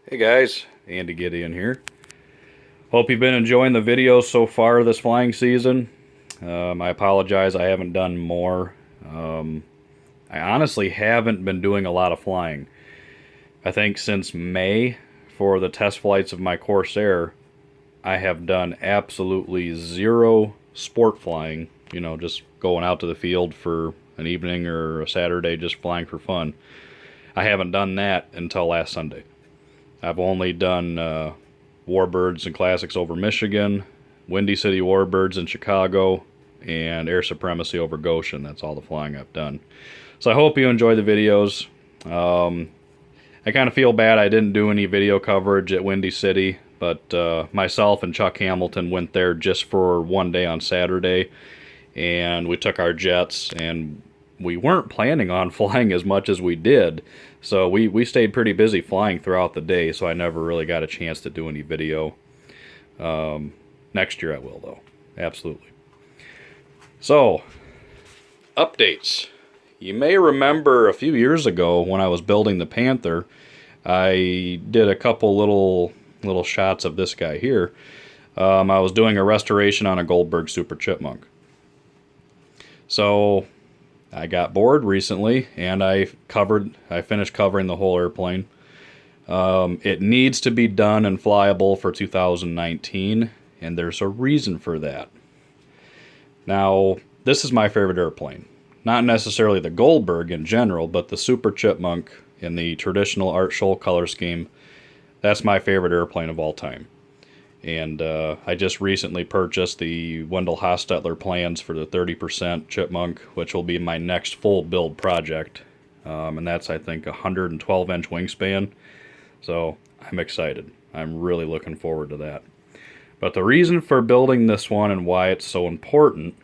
Hey guys, Andy Gideon here. Hope you've been enjoying the videos so far this flying season. I apologize I haven't done more. I honestly haven't been doing a lot of flying. I think since May, for the test flights of my Corsair, I have done absolutely zero sport flying. You know, just going out to the field for an evening or a Saturday just flying for fun. I haven't done that until last Sunday. I've only done Warbirds and Classics over Michigan, Windy City Warbirds in Chicago, and Air Supremacy over Goshen. That's all the flying I've done. So I hope you enjoy the videos. I kind of feel bad I didn't do any video coverage at Windy City, but myself and Chuck Hamilton went there just for one day on Saturday, and we took our jets, and we weren't planning on flying as much as we did. So we stayed pretty busy flying throughout the day, so I never really got a chance to do any video. Next year I will, though. Absolutely. So, updates. You may remember a few years ago when I was building the Panther, I did a couple little shots of this guy here. I was doing a restoration on a Goldberg Super Chipmunk. So I got bored recently, and I finished covering the whole airplane. It needs to be done and flyable for 2019, and there's a reason for that. Now, this is my favorite airplane. Not necessarily the Goldberg in general, but the Super Chipmunk in the traditional Art Scholl color scheme. That's my favorite airplane of all time. And I just recently purchased the Wendell Hostetler plans for the 30% Chipmunk, which will be my next full build project. And that's, I think, a 112-inch wingspan. So I'm excited. I'm really looking forward to that. But the reason for building this one and why it's so important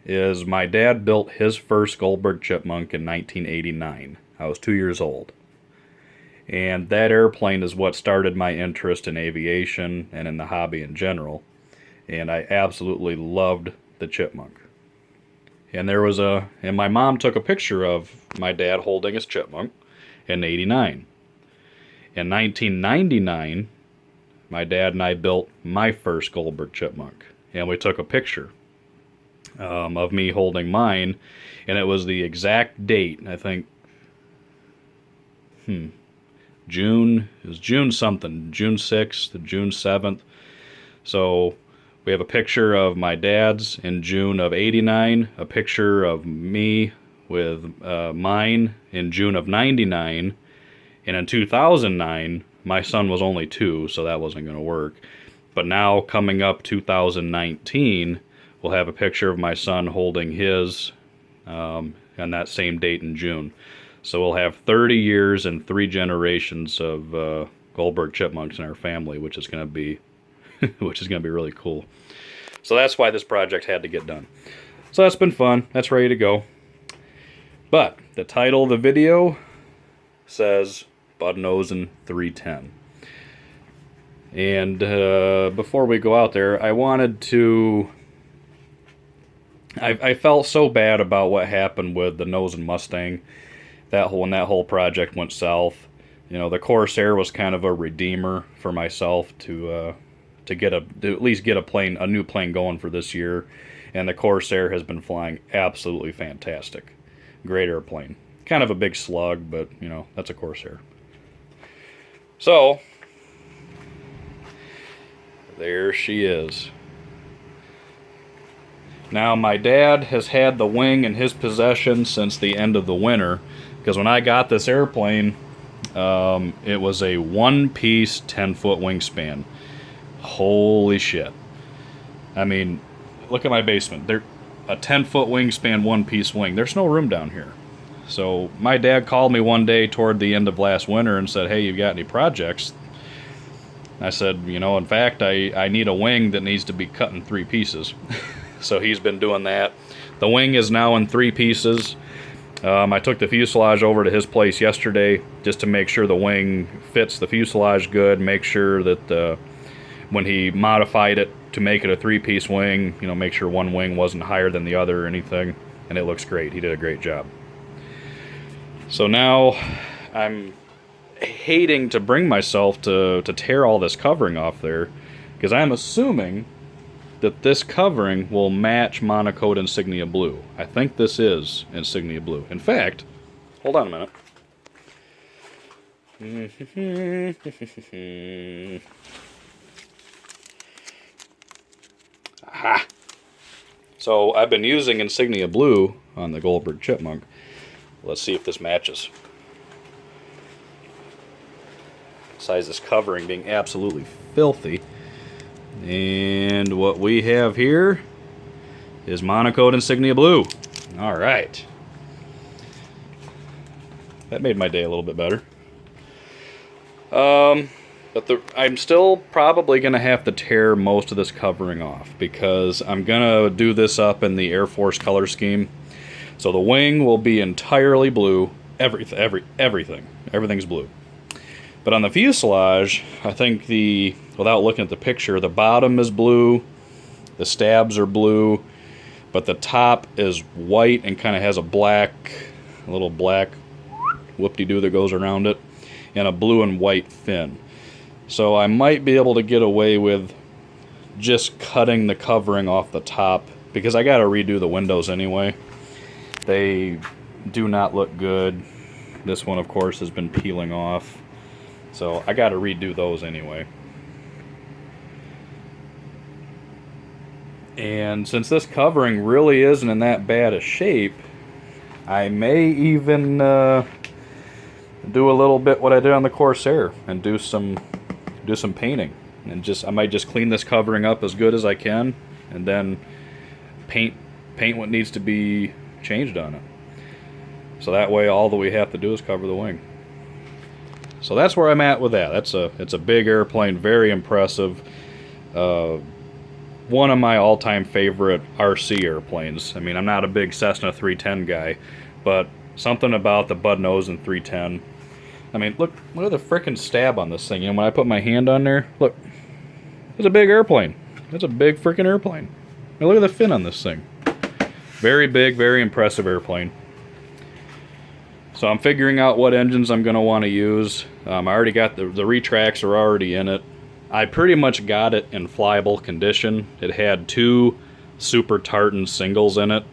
is my dad built his first Goldberg Chipmunk in 1989. I was 2 years old. And that airplane is what started my interest in aviation and in the hobby in general. And I absolutely loved the Chipmunk. And my mom took a picture of my dad holding his Chipmunk in '89. In 1999, my dad and I built my first Goldberg Chipmunk. And we took a picture of me holding mine. And it was the exact date, I think, June something, June 6th, June 7th. So we have a picture of my dad's in June of '89, a picture of me with mine in June of '99, and in 2009, my son was only 2, so that wasn't going to work. But now, coming up 2019, we'll have a picture of my son holding his on that same date in June. So we'll have 30 years and 3 generations of Goldberg Chipmunks in our family, which is going to be really cool. So that's why this project had to get done. So that's been fun. That's ready to go. But the title of the video says Bud Nosen 310. And before we go out there, I wanted to... I felt so bad about what happened with the Nosen Mustang. When that whole project went south. You know, the Corsair was kind of a redeemer for myself to at least get a new plane going for this year, and the Corsair has been flying absolutely fantastic. Great airplane. Kind of a big slug, but you know, that's a Corsair. So there she is. Now, my dad has had the wing in his possession since the end of the winter. Because when I got this airplane, it was a one-piece 10-foot wingspan. Holy shit. I mean, look at my basement. A 10-foot wingspan, one-piece wing. There's no room down here. So my dad called me one day toward the end of last winter and said, hey, you got any projects? I said, you know, in fact, I need a wing that needs to be cut in 3 pieces. So he's been doing that. The wing is now in 3 pieces. I took the fuselage over to his place yesterday just to make sure the wing fits the fuselage good, make sure that when he modified it to make it a 3-piece wing, you know, make sure one wing wasn't higher than the other or anything, and it looks great. He did a great job. So now I'm hating to bring myself to tear all this covering off there, because I'm assuming that this covering will match Monocoat Insignia Blue. I think this is Insignia Blue. In fact, hold on a minute. Aha! So I've been using Insignia Blue on the Goldberg Chipmunk. Let's see if this matches. Besides this covering being absolutely filthy. And what we have here is Monocoat Insignia Blue. Alright. That made my day a little bit better. But I'm still probably going to have to tear most of this covering off, because I'm going to do this up in the Air Force color scheme. So the wing will be entirely blue. Everything's blue. But on the fuselage, I think without looking at the picture, the bottom is blue, the stabs are blue, but the top is white and kind of has a little black whoop-de-doo that goes around it, and a blue and white fin. So I might be able to get away with just cutting the covering off the top, because I got to redo the windows anyway. They do not look good. This one, of course, has been peeling off. So I got to redo those anyway. And since this covering really isn't in that bad a shape, I may even do a little bit what I did on the Corsair and do some painting. And I might just clean this covering up as good as I can, and then paint what needs to be changed on it. So that way all that we have to do is cover the wing. So that's where I'm at with that. It's a big airplane, very impressive. One of my all-time favorite RC airplanes. I mean, I'm not a big Cessna 310 guy, but something about the Bud Nosen 310. I mean, look at the frickin' stab on this thing. You know, when I put my hand on there, look, it's a big airplane. It's a big frickin' airplane. Now look at the fin on this thing. Very big, very impressive airplane. So I'm figuring out what engines I'm going to want to use. I already got the retracts are already in it. I pretty much got it in flyable condition. It had 2 Super Tartan singles in it.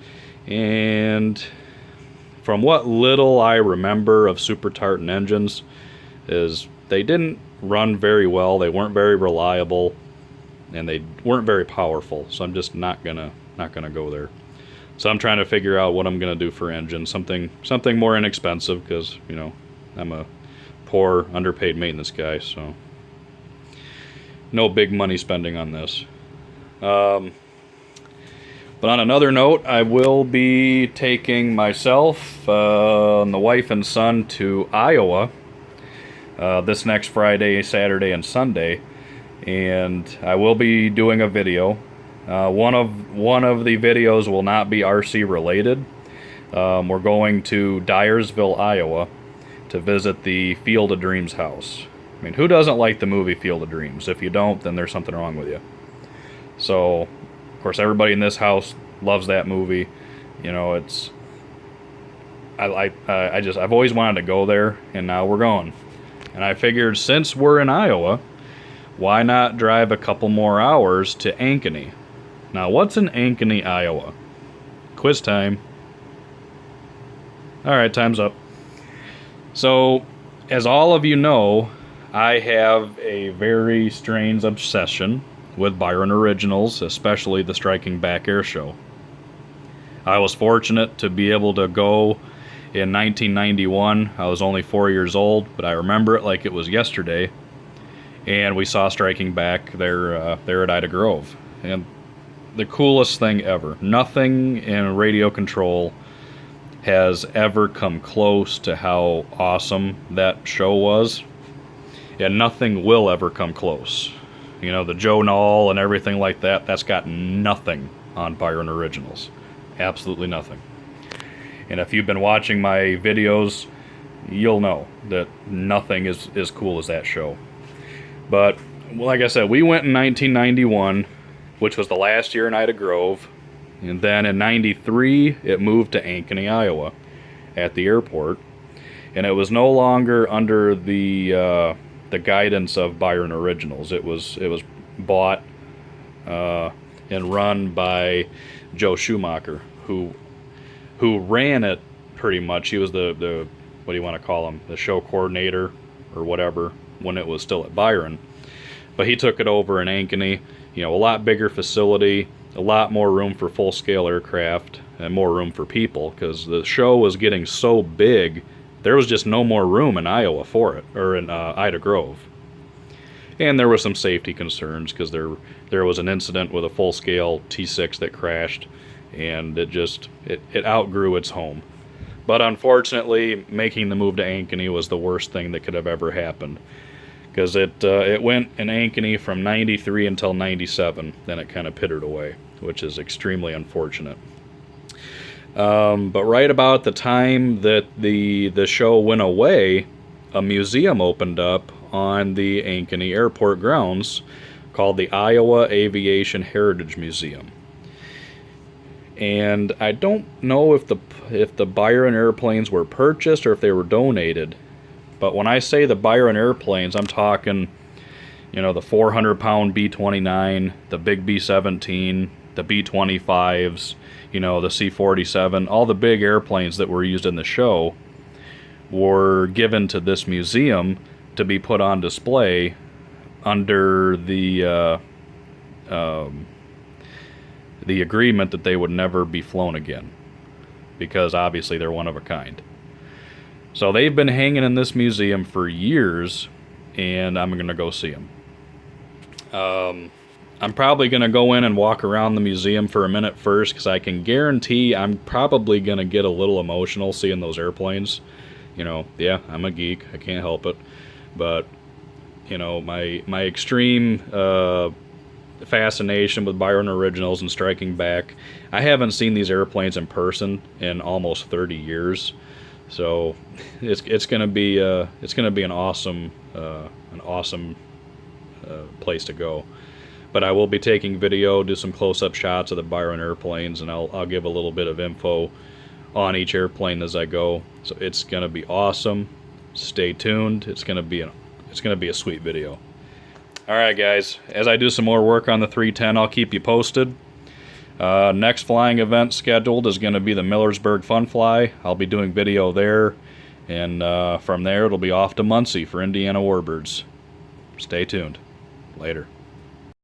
And from what little I remember of Super Tartan engines, is they didn't run very well. They weren't very reliable, and they weren't very powerful. So I'm just not gonna go there. So I'm trying to figure out what I'm going to do for engine. Something more inexpensive, because, you know, I'm a poor, underpaid maintenance guy, so no big money spending on this. But on another note, I will be taking myself and the wife and son to Iowa this next Friday, Saturday, and Sunday. And I will be doing a video. One of the videos will not be RC related. We're going to Dyersville, Iowa, to visit the Field of Dreams house. I mean, who doesn't like the movie Field of Dreams? If you don't, then there's something wrong with you. So, of course, everybody in this house loves that movie. You know, I've always wanted to go there, and now we're going. And I figured, since we're in Iowa, why not drive a couple more hours to Ankeny? Now, what's in Ankeny, Iowa? Quiz time. Alright, time's up. So, as all of you know, I have a very strange obsession with Byron Originals, especially the Striking Back Air Show. I was fortunate to be able to go in 1991. I was only 4 years old, but I remember it like it was yesterday. And we saw Striking Back there at Ida Grove. And the coolest thing ever. Nothing in radio control has ever come close to how awesome that show was. And nothing will ever come close. You know, the Joe Knoll and everything like that, that's got nothing on Byron Originals. Absolutely nothing. And if you've been watching my videos, you'll know that nothing is as cool as that show. But, like I said, we went in 1991, which was the last year in Ida Grove. And then in 93, it moved to Ankeny, Iowa, at the airport. and it was no longer under the guidance of Byron Originals. It was bought and run by Joe Schumacher, who ran it pretty much. He was the what do you want to call him, the show coordinator or whatever when it was still at Byron. But he took it over in Ankeny. You know, a lot bigger facility, a lot more room for full-scale aircraft, and more room for people, because the show was getting so big, there was just no more room in Iowa for it, or in Ida Grove. And there were some safety concerns, because there was an incident with a full-scale T6 that crashed, and it outgrew its home. But unfortunately, making the move to Ankeny was the worst thing that could have ever happened, because it went in Ankeny from 93 until 97, then it kind of pittered away, which is extremely unfortunate. But right about the time that the show went away, a museum opened up on the Ankeny Airport grounds called the Iowa Aviation Heritage Museum. And I don't know if the Byron airplanes were purchased or if they were donated. But when I say the Byron airplanes, I'm talking, you know, the 400-pound B-29, the big B-17, the B-25s, you know, the C-47, all the big airplanes that were used in the show were given to this museum to be put on display under the agreement that they would never be flown again, because obviously they're one of a kind. So they've been hanging in this museum for years, and I'm going to go see them. I'm probably going to go in and walk around the museum for a minute first, because I can guarantee I'm probably going to get a little emotional seeing those airplanes. You know, yeah, I'm a geek, I can't help it. But, you know, my extreme fascination with Byron Originals and Striking Back, I haven't seen these airplanes in person in almost 30 years. So it's going to be an awesome place to go. But I will be taking video, do some close-up shots of the Byron airplanes, and I'll give a little bit of info on each airplane as I go. So it's going to be awesome. Stay tuned. It's going to be a sweet video. All right, guys. As I do some more work on the 310, I'll keep you posted. Next flying event scheduled is going to be the Millersburg Fun Fly. I'll be doing video there, and from there it'll be off to Muncie for Indiana Warbirds. Stay tuned. Later.